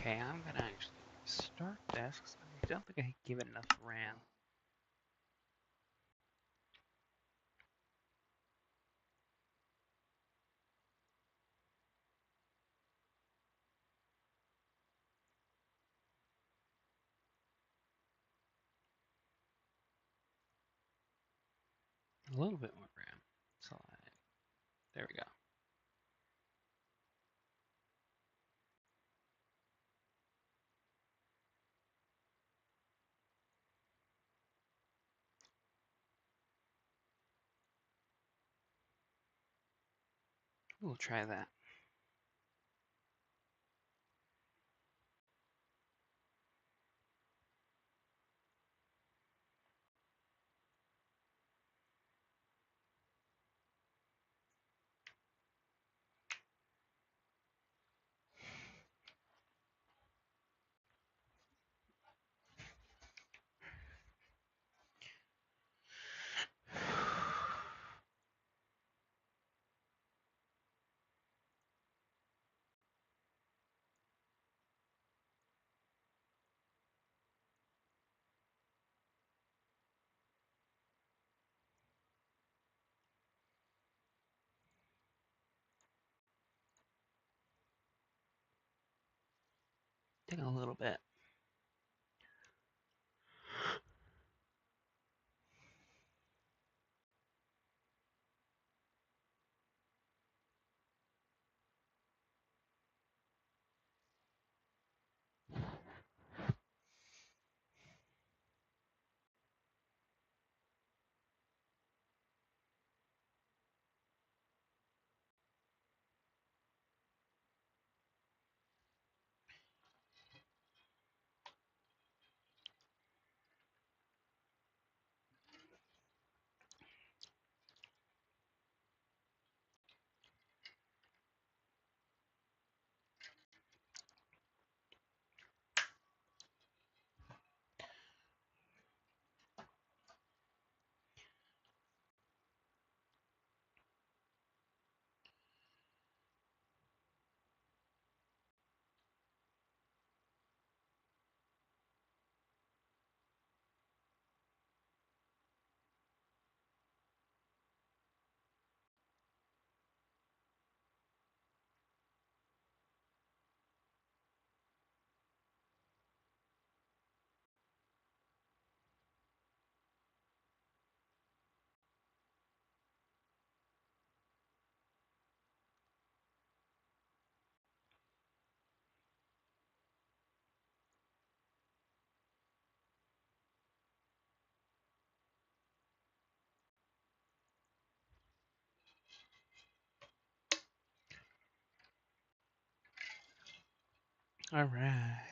Okay, I'm gonna actually start this because I don't think I give it enough RAM. A little bit more RAM. So there we go. We'll try that. Take a little bit. All right.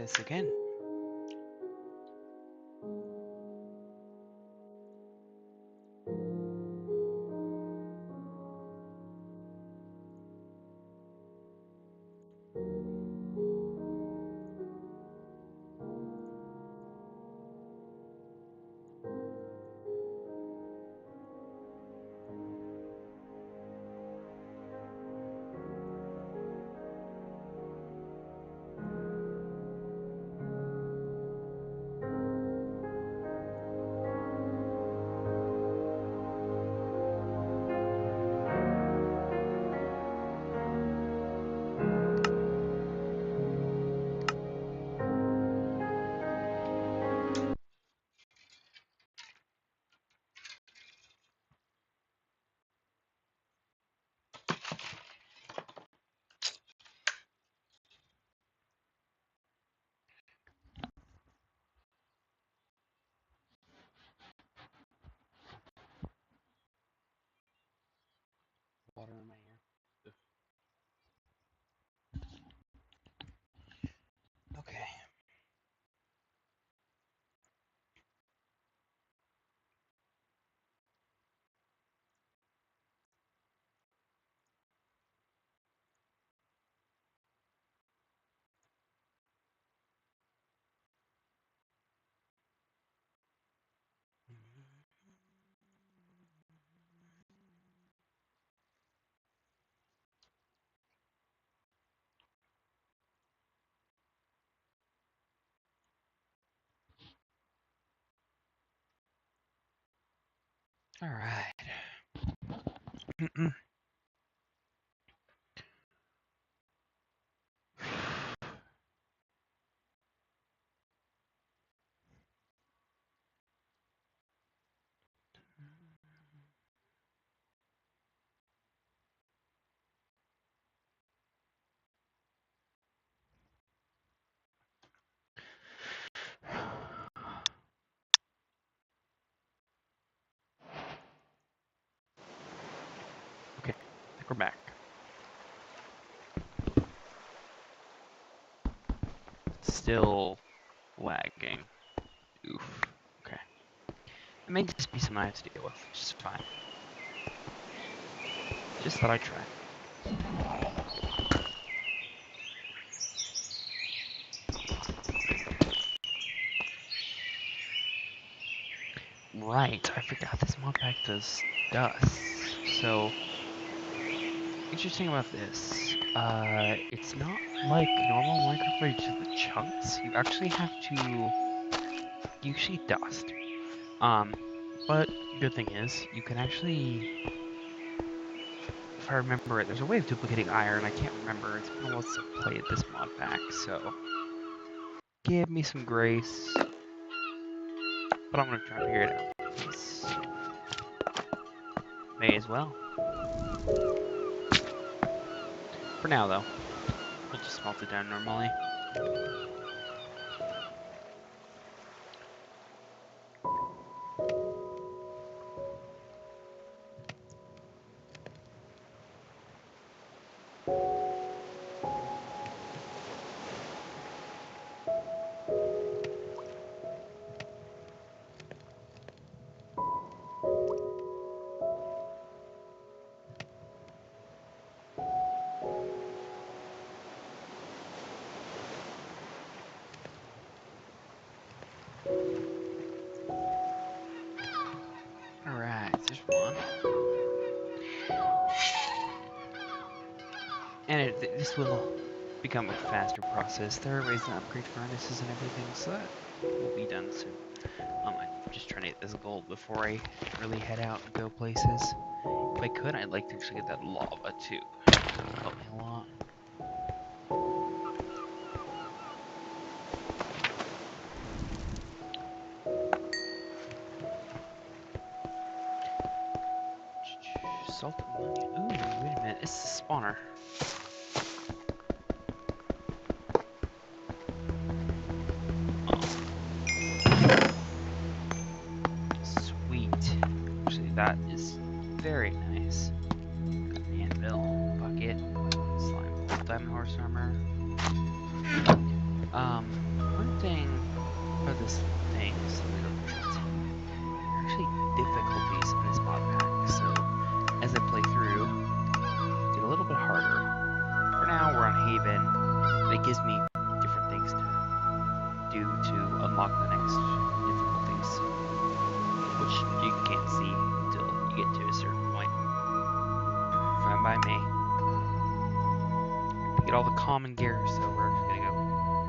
this again. Water in my ear. Okay. All right. Okay, I think we're back. Still lagging. Oof. Okay. It may just be something I have to deal with, which is fine. Just thought I'd try. Right, I forgot this modpack does dust. So, interesting about this, it's not like normal Minecraft where you do the chunks. You actually have to usually dust. But good thing is, you can actually, if I remember it, there's a way of duplicating iron. I can't remember. It's been a while since I've played this modpack, so give me some grace. But I'm gonna try to figure it out. Because may as well. For now, though, we'll just smelt it down normally. Alright, there's one. And this will become a faster process. There are ways to upgrade furnaces and everything, so that will be done soon. I'm just trying to get this gold before I really head out and go places. If I could, I'd like to actually get that lava too. That would help me a lot. Salt ammonia. Ooh, wait a minute. It's the spawner. Sweet. Actually, that is very nice. Anvil, bucket, slime, diamond horse armor. it gives me different things to do to unlock the next difficulties, which you can't see until you get to a certain point. Fine by me. To get all the common gear, so we're just gonna go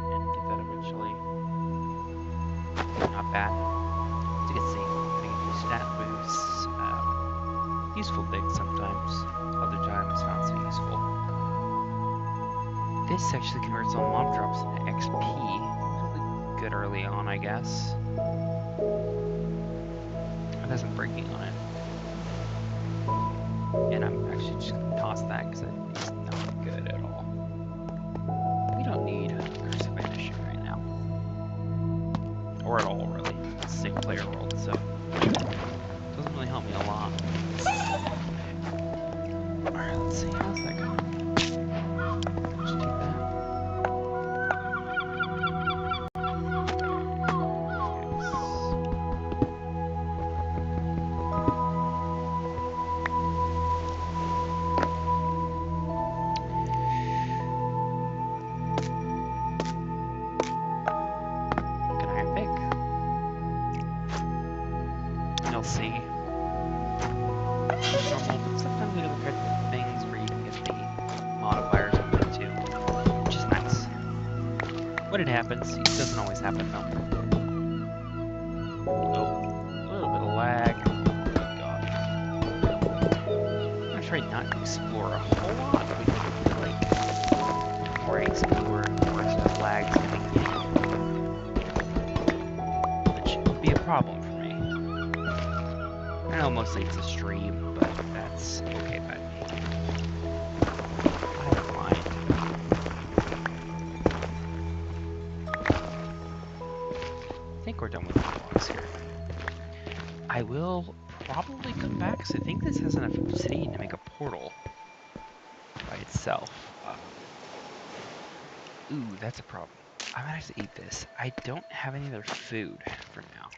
and get that eventually. Not bad. As you can see, I get new stat boosts, useful things sometimes, other times not so useful. This actually converts all mob drops into XP. Really good early on, I guess. It has some breaking on it. And I'm actually just gonna toss that because it's not good at all. We don't need cursive addition right now. Or at all, really. It's a single player world, so it doesn't really help me a lot. Alright, let's see, how's that going? Just take that. See. Normal, but sometimes we look at things where you can get the modifiers up there too, which is nice. When it happens, it doesn't always happen though. Oh, a little bit of lag. Oh god. I'm gonna try not to explore a whole lot because I feel like the more I explore, the more stuff lags getting in. Which would be a problem. I know mostly it's a stream, but that's okay by me. I don't mind. I think we're done with the blocks here. I will probably come back because I think this has enough obsidian to make a portal by itself. Ooh, that's a problem. I might have to eat this. I don't have any other food for now,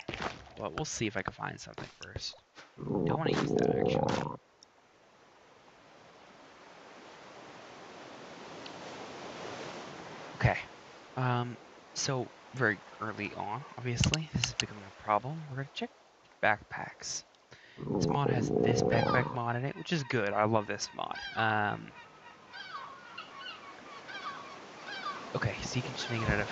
but we'll see if I can find something first. Don't want to use that actually. Okay. So very early on, obviously, this is becoming a problem. We're gonna check backpacks. This mod has this backpack mod in it, which is good. I love this mod. Okay, so you can just make it out of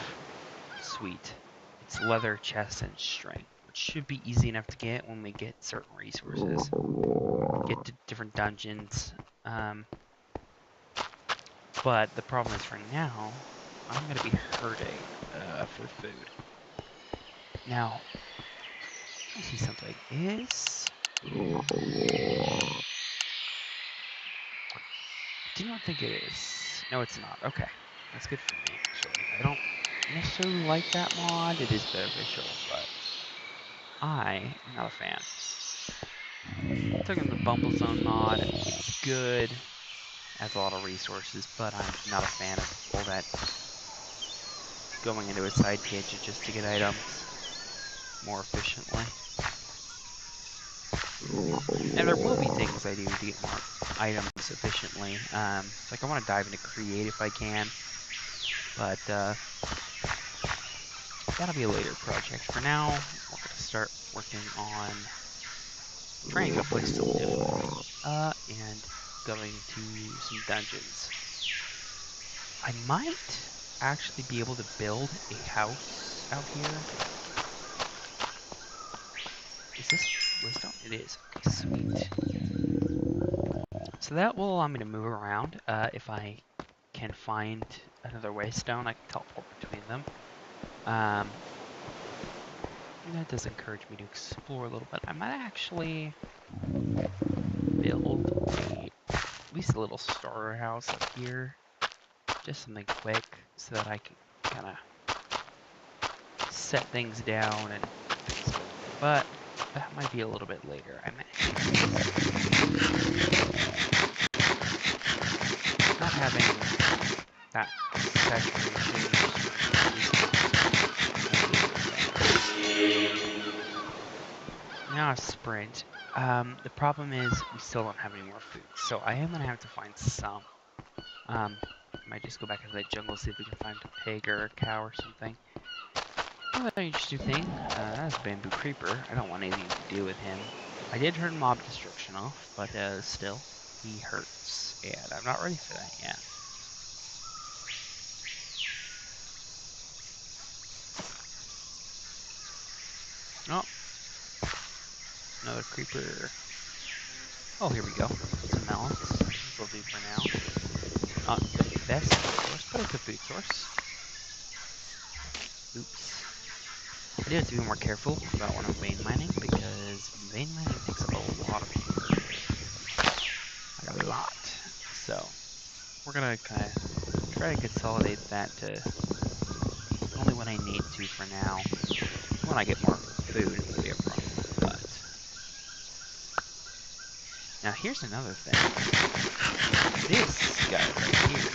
sweet. It's leather, chest, and string, which should be easy enough to get when we get certain resources. Get to different dungeons. But the problem is for now, I'm gonna be hurting for food. Now, I see something. Do not think it is. No, it's not. Okay, that's good for me, actually. I don't necessarily like that mod. It is beneficial, but I am not a fan. Took in the Bumble Zone mod. It's good. Has a lot of resources, but I'm not a fan of all that going into a side tangent just to get items more efficiently. And there will be things I do to get more items efficiently. Like I want to dive into create if I can, but that'll be a later project. For now, we're going to start working on trying to get a place to live, and going to some dungeons. I might actually be able to build a house out here. Is this wisdom? It is. Okay, sweet. So that will allow me to move around. If I can find another waystone, I can teleport between them. That does encourage me to explore a little bit. I might actually build at least a little starter house up here. Just something quick so that I can kind of set things down and things. But that might be a little bit later. I might not having that saturation. Now a sprint. The problem is we still don't have any more food, so I am gonna have to find some. Might just go back into that jungle, see if we can find a pig or a cow or something. Another interesting thing, that's a bamboo creeper. I don't want anything to do with him. I did turn mob destruction off, but still, he hurts, and I'm not ready for that yet. Oh, another creeper. Oh, here we go. Some melons. This will do for now. Not the best food source, but it's a food source. Oops. I do have to be more careful about when I'm vein mining, because vein mining takes up a lot of paper. Like a lot. So, we're gonna kind of try to consolidate that to only when I need to for now. When I get more food, it'll be a problem. But now here's another thing. This guy right here.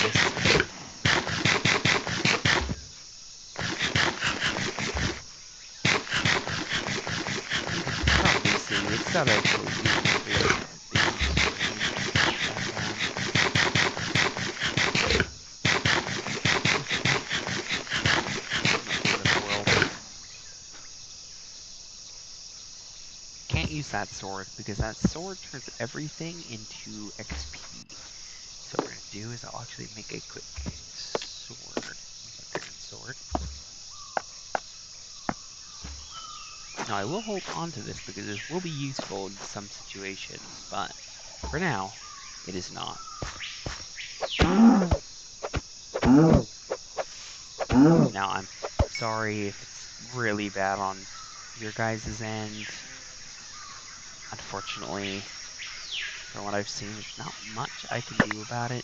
This probably see it's not actually using can't use that sword because that sword turns everything into XP. So what we're gonna do is I'll actually make a quick sword, like a iron sword. Now I will hold on to this because this will be useful in some situations, but for now, it is not. Now I'm sorry if it's really bad on your guys' end. Unfortunately, from what I've seen, there's not much I can do about it.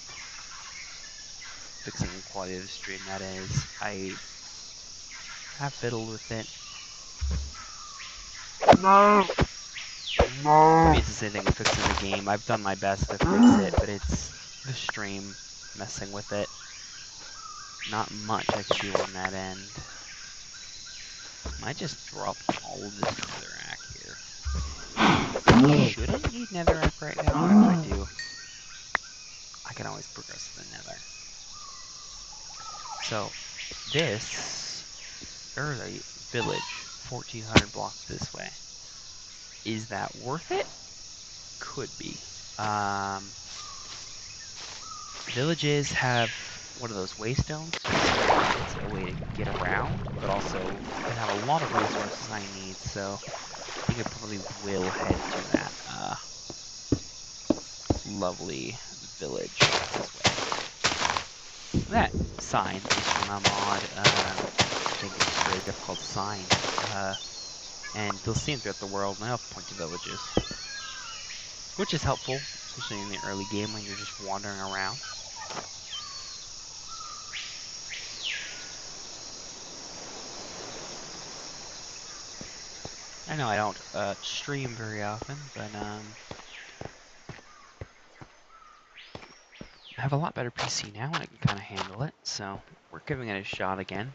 Fixing the quality of the stream, that is. I have fiddled with it. No! It's the same thing with fixing the game. I've done my best to fix it, but it's the stream messing with it. Not much I can do on that end. Might just drop all of this netherrack here. Shouldn't need netherrack right now, and if I do, I can always progress to the nether. So, this, there's a village 1,400 blocks this way. Is that worth it? Could be. Villages have one of those waystones. It's a way to get around, but also they have a lot of resources I need, so I think I probably will head to that lovely village this way. That sign is from a mod, I think it's a very difficult sign, and you'll see them throughout the world, and they'll point to villages, which is helpful, especially in the early game when you're just wandering around. I know I don't stream very often, but I have a lot better PC now and I can kind of handle it, so we're giving it a shot again.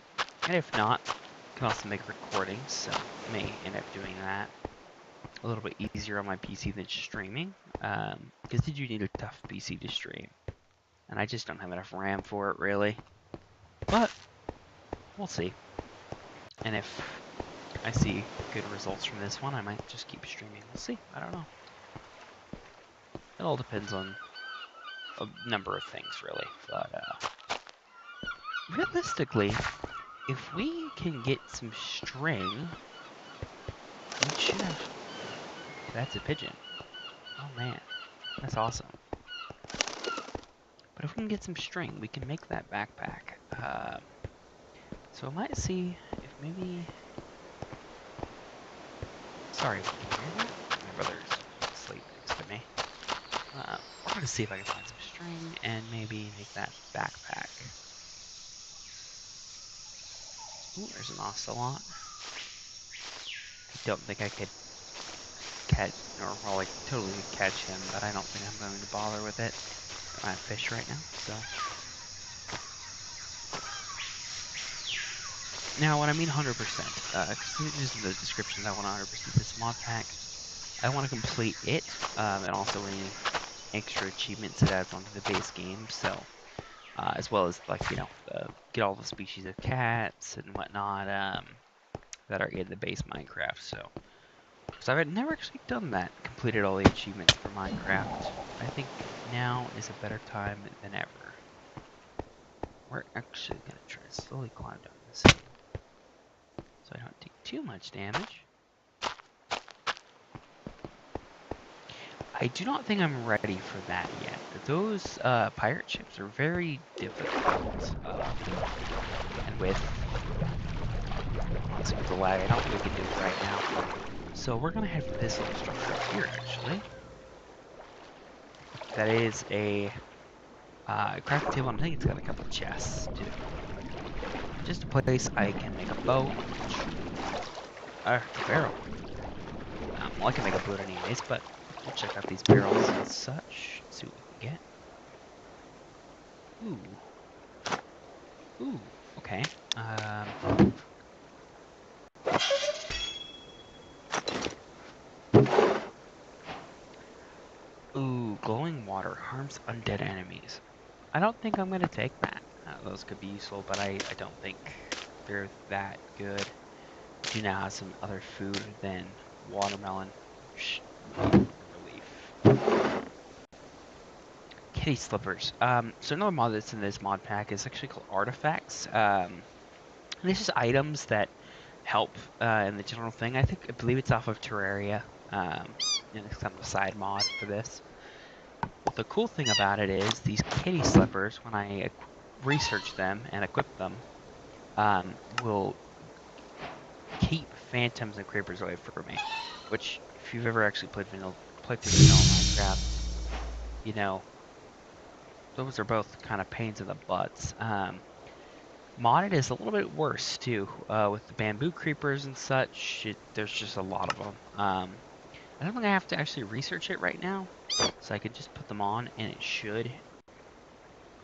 And if not, I can also make recordings, so I may end up doing that a little bit easier on my PC than streaming, because you do need a tough PC to stream, and I just don't have enough RAM for it really. But we'll see. And if I see good results from this one, I might just keep streaming. We'll see. I don't know. It all depends on a number of things, really. But realistically, if we can get some string, we should have... That's a pigeon. Oh man, that's awesome. But if we can get some string, we can make that backpack. So I might see if maybe... Sorry, can you hear that? My brother's asleep next to me. We're going to see if I can find some string and maybe make that backpack. Ooh, there's an ocelot. I don't think I could catch, or well, like totally catch him, but I don't think I'm going to bother with it. I have fish right now, so. Now, when I mean 100%, because it is in the description that I want 100% this mod pack, I want to complete it, and also any extra achievements it adds onto the base game. So, as well as like get all the species of cats and whatnot that are in the base Minecraft. So, because I've never actually done that, completed all the achievements for Minecraft. I think now is a better time than ever. We're actually gonna try to slowly climb down this hill, so I don't take too much damage. I do not think I'm ready for that yet. Those pirate ships are very difficult. And with the lag, I don't think we can do it right now. So we're gonna head for this little structure here, actually. That is a crafting table, and I think it's got a couple chests too. Just a place I can make a bow. A barrel. Well, I can make a boat anyways, but we'll check out these barrels and such. See what we can get. Ooh. Okay. Ooh, glowing water harms undead enemies. I don't think I'm gonna take that. Those could be useful, but I don't think they're that good. Do now have some other food than watermelon. Relief. Kitty slippers. So another mod that's in this mod pack is actually called artifacts. This is items that help in the general thing. I believe it's off of Terraria. And it's kind of a side mod for this. But the cool thing about it is these kitty slippers, when I research them and equip them, will keep phantoms and creepers away from me. Which, if you've ever actually played through vanilla Minecraft, you know, those are both kind of pains in the butts. Modded is a little bit worse too, with the bamboo creepers and such. There's just a lot of them. I don't think I have to actually research it right now, so I could just put them on, and it should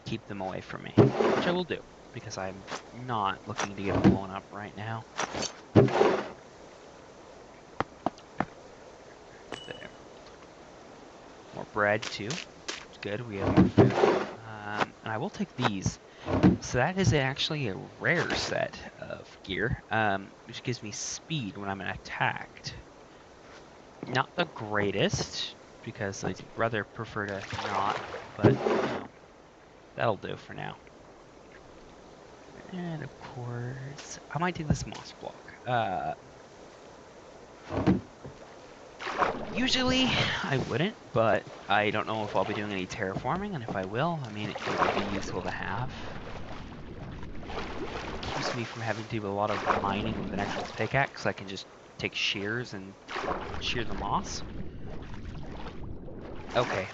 keep them away from me, which I will do, because I'm not looking to get blown up right now. More bread too. It's good. We have more food. And I will take these. So that is actually a rare set of gear, which gives me speed when I'm attacked. Not the greatest, because I'd rather prefer to not, but, that'll do for now. And of course, I might do this moss block. Usually, I wouldn't, but I don't know if I'll be doing any terraforming, and if I will, I mean, it would be useful to have. It keeps me from having to do a lot of mining with an actual pickaxe. I can just take shears and shear the moss. Okay,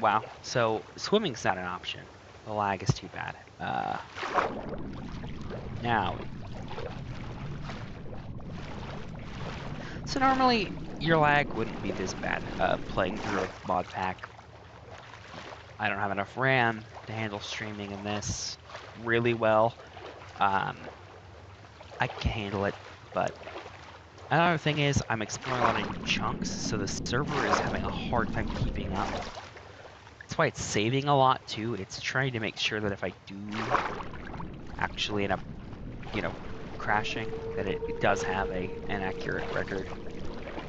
wow. So swimming's not an option. The lag is too bad. Now, so normally your lag wouldn't be this bad playing through a mod pack. I don't have enough RAM to handle streaming in this really well. I can handle it, but another thing is I'm exploring a lot of new chunks, so the server is having a hard time keeping up. That's why it's saving a lot too. It's trying to make sure that if I do actually end up, crashing, that it does have an accurate record.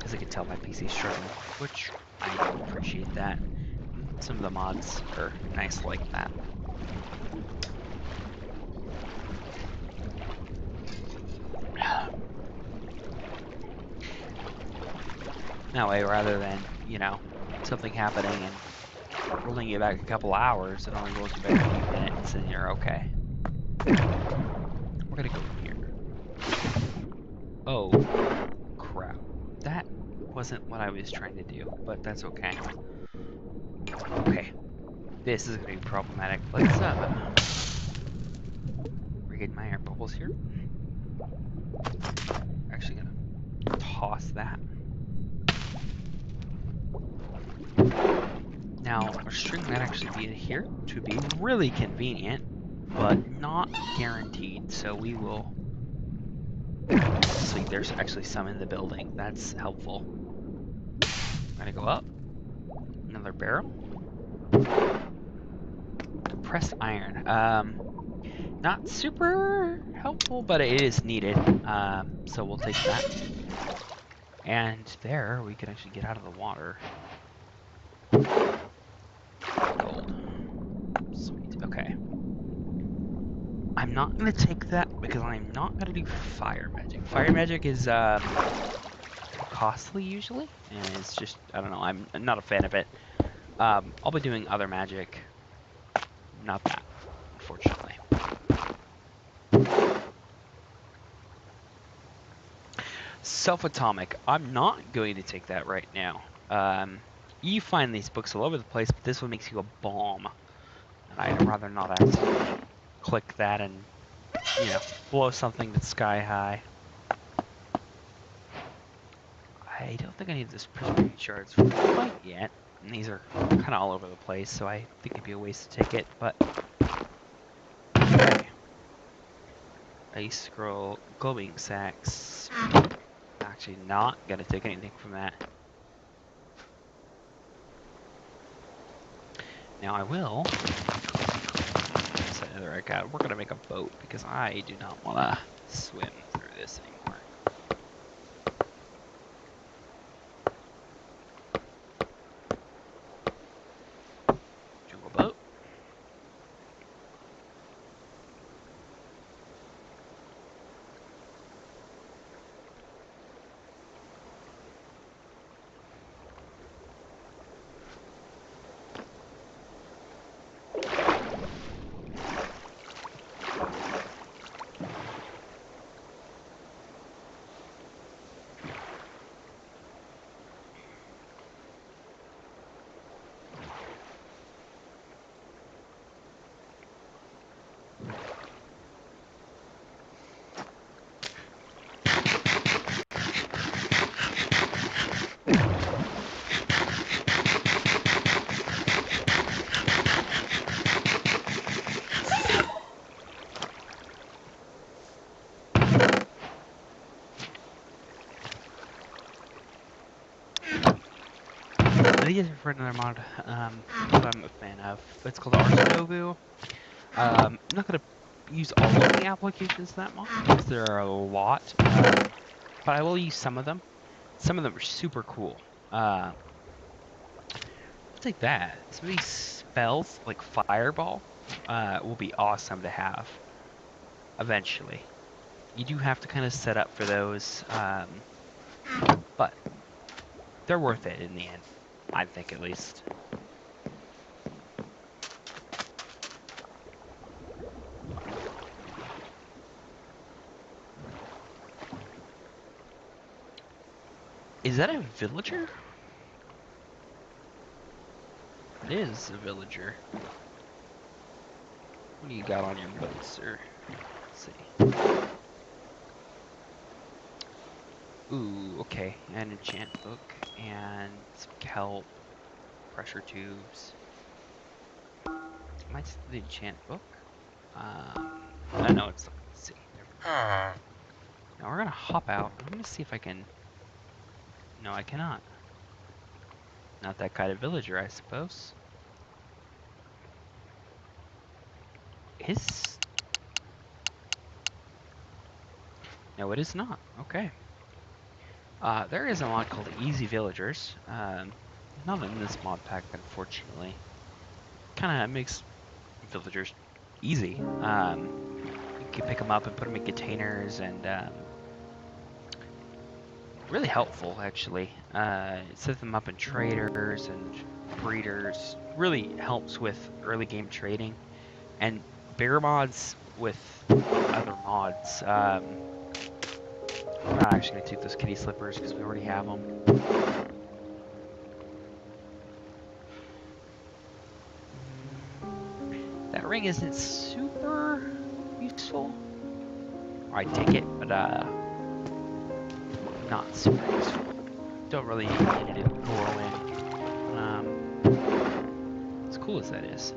As I can tell, my PC's struggling, which I appreciate that. Some of the mods are nice like that. That way, rather than, something happening and rolling you back a couple hours, it only rolls you back a few minutes and you're okay. We're gonna go here. Oh, crap. That wasn't what I was trying to do, but that's okay. Okay. This is gonna be problematic. Let's regain my air bubbles here. Actually gonna toss that. Now, our string might actually be in here, which would be really convenient, but not guaranteed, so we will... Sweet, there's actually some in the building. That's helpful. Gonna go up. Another barrel. Compressed iron. Not super helpful, but it is needed. So we'll take that. And there, we can actually get out of the water. Gold. Sweet. Okay. I'm not gonna take that because I'm not gonna do fire magic. Fire magic is costly usually, and it's just, I don't know, I'm not a fan of it. I'll be doing other magic. Not that, unfortunately. Self-atomic. I'm not going to take that right now. You find these books all over the place, but this one makes you a bomb. And I'd rather not accidentally click that and, you know, blow something that's sky high. I don't think I need this prismarine shards quite yet. And these are kind of all over the place, so I think it'd be a waste to take it, but... Okay. Ice scroll, glowing sacks. Actually not gonna take anything from that. Now I will... We're gonna make a boat, because I do not want to swim through this anymore. Jungle boat. These are for another mod that I'm a fan of. It's called Arstovu. I'm not going to use all of the applications of that mod, because there are a lot, but I will use some of them. Some of them are super cool. I'll take that. Some of these spells, like Fireball, will be awesome to have eventually. You do have to kind of set up for those, but they're worth it in the end. I think, at least. Is that a villager? It is a villager. What do you got on your boat, sir? Let's see. Ooh, okay. An enchant book and some kelp, pressure tubes. Might the enchant book? I know it's. Let's see. Now we're gonna hop out. I'm gonna see if I can. No, I cannot. Not that kind of villager, I suppose. Is. No, it is not. Okay. There is a mod called Easy Villagers. Not in this mod pack, unfortunately. Kind of makes villagers easy. You can pick them up and put them in containers, and really helpful, actually. Set them up in traders and breeders. Really helps with early game trading, and bigger mods with other mods. I'm not actually going to take those kitty slippers because we already have them. That ring isn't super useful. I'd take it, but not super useful. Don't really need it to glow in. As cool as that is.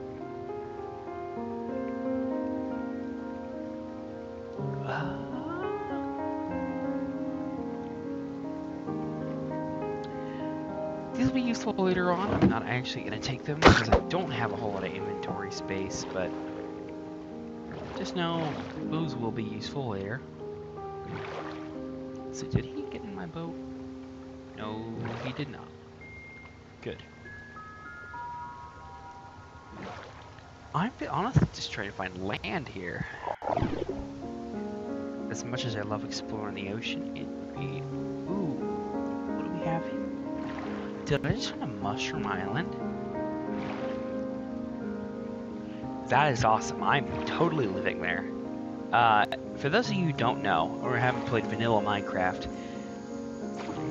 These be useful later on. I'm not actually going to take them because I don't have a whole lot of inventory space, but just know those will be useful later. So did he get in my boat? No, he did not. Good. I'm honestly just trying to find land here. As much as I love exploring the ocean, it would be... Ooh, what do we have here? Did I just find a mushroom island? That is awesome. I'm totally living there. For those of you who don't know, or haven't played vanilla Minecraft,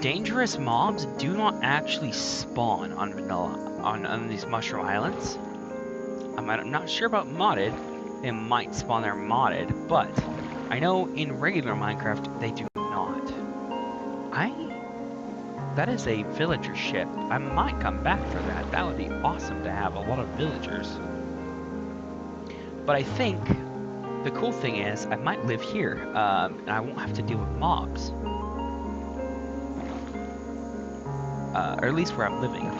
dangerous mobs do not actually spawn on vanilla, on these mushroom islands. I'm not sure about modded. They might spawn there modded, but I know in regular Minecraft they do not. That is a villager ship. I might come back for that. That would be awesome to have a lot of villagers. But I think the cool thing is I might live here, and I won't have to deal with mobs. Or at least where I'm living.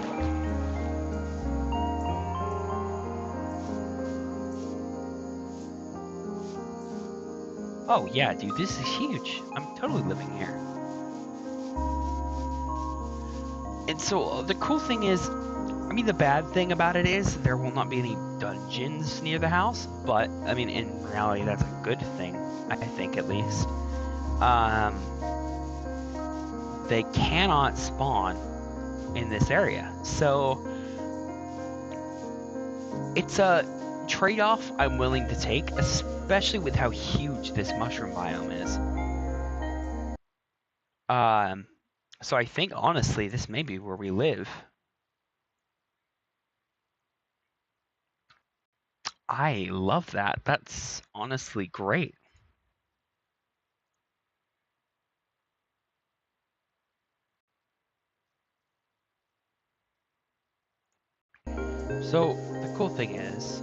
Oh yeah, dude, this is huge. I'm totally living here. And so the cool thing is, I mean, the bad thing about it is there will not be any dungeons near the house, but I mean, in reality, that's a good thing, I think, at least. They cannot spawn in this area, so it's a trade-off I'm willing to take, especially with how huge this mushroom biome is. So I think, honestly, this may be where we live. I love that. That's honestly great. So the cool thing is,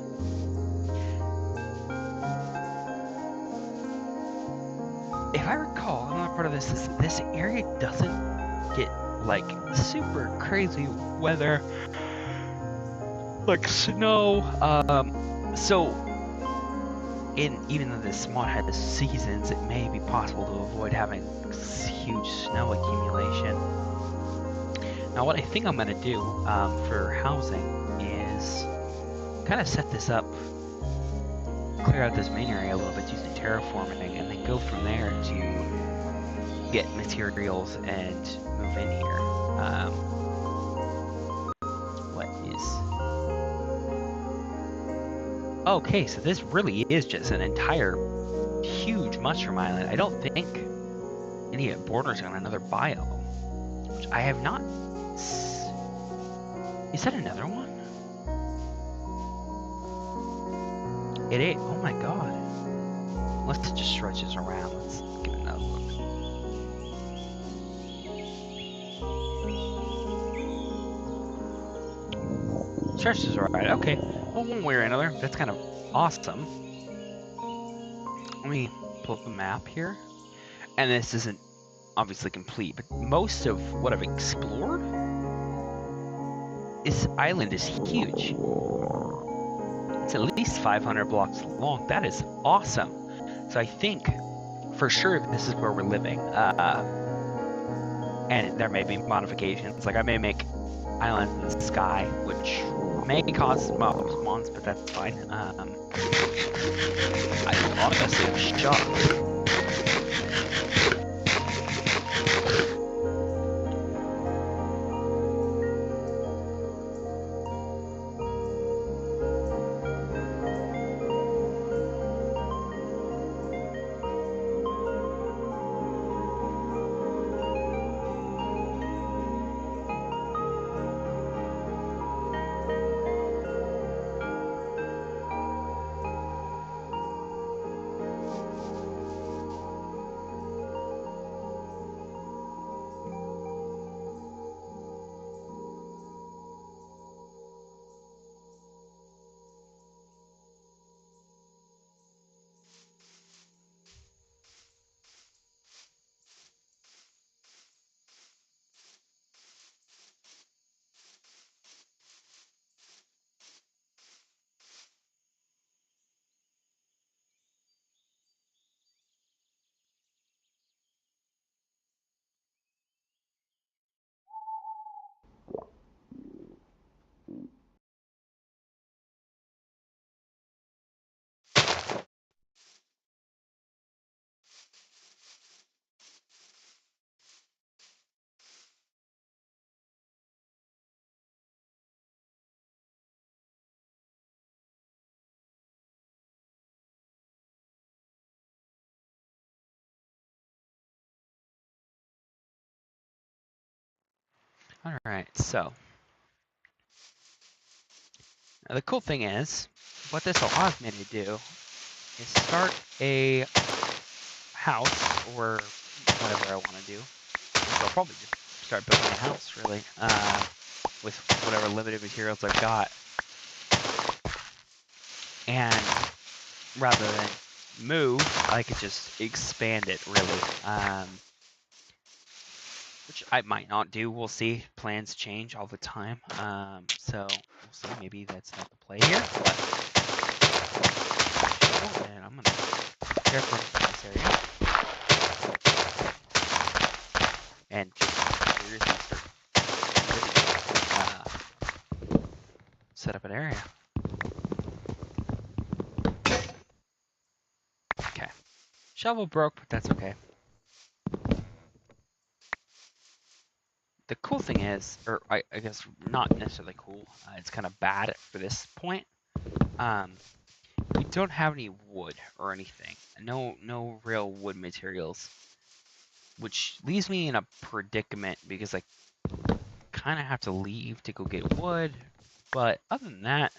if I recall, another part of this is this area doesn't get like super crazy weather, like snow. So even though this mod has seasons, it may be possible to avoid having huge snow accumulation. Now, what I think I'm gonna do for housing is kind of set this up, clear out this main area a little bit using terraforming, and then go from there to get materials and move in here. What is... Okay, so this really is just an entire huge mushroom island. I don't think any of it borders on another biome, which I have not... Is that another one? It ain't. Oh my god. Let's just stretch this around. Let's give it another look. Stretch this alright. Okay. Well, one way or another, that's kind of awesome. Let me pull up the map here. And this isn't obviously complete, but most of what I've explored, this island is huge. It's at least 500 blocks long. That is awesome. So I think for sure this is where we're living. And there may be modifications. Like I may make islands in the sky, which may cause mob spawns, but that's fine. I honestly am shocked. Alright, so now the cool thing is, what this allows me to do is start a house or whatever I want to do. Which I'll probably just start building a house, really, with whatever limited materials I've got. And rather than move, I could just expand it, really. Which I might not do. We'll see. Plans change all the time. So we'll see. Maybe that's not the play here. But and I'm gonna careful into this area and just seriously start set up an area. Okay. Shovel broke, but that's okay. The cool thing is, or I guess not necessarily cool, it's kind of bad for this point. We don't have any wood or anything. No real wood materials. Which leaves me in a predicament because I kind of have to leave to go get wood. But other than that,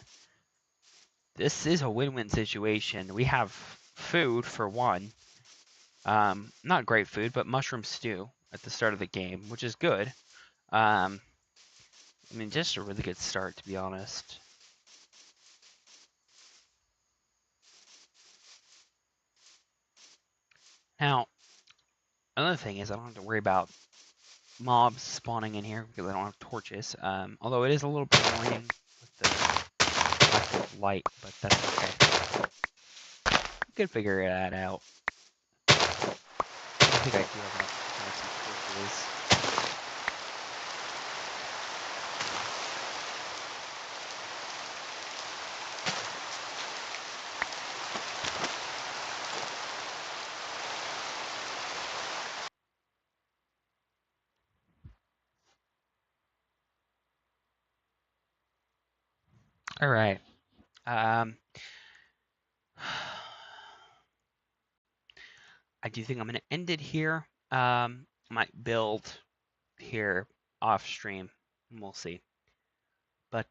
this is a win-win situation. We have food for one. Not great food, but mushroom stew at the start of the game, which is good. I mean, just a really good start, to be honest. Now, another thing is I don't have to worry about mobs spawning in here because I don't have torches. Although it is a little bit annoying with the lack of light, but that's okay. We could figure that out. I think I do have enough torches. All right. I do think I'm going to end it here. Might build here off stream. We'll see. But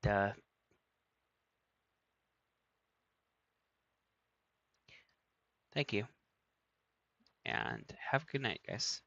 thank you. And have a good night, guys.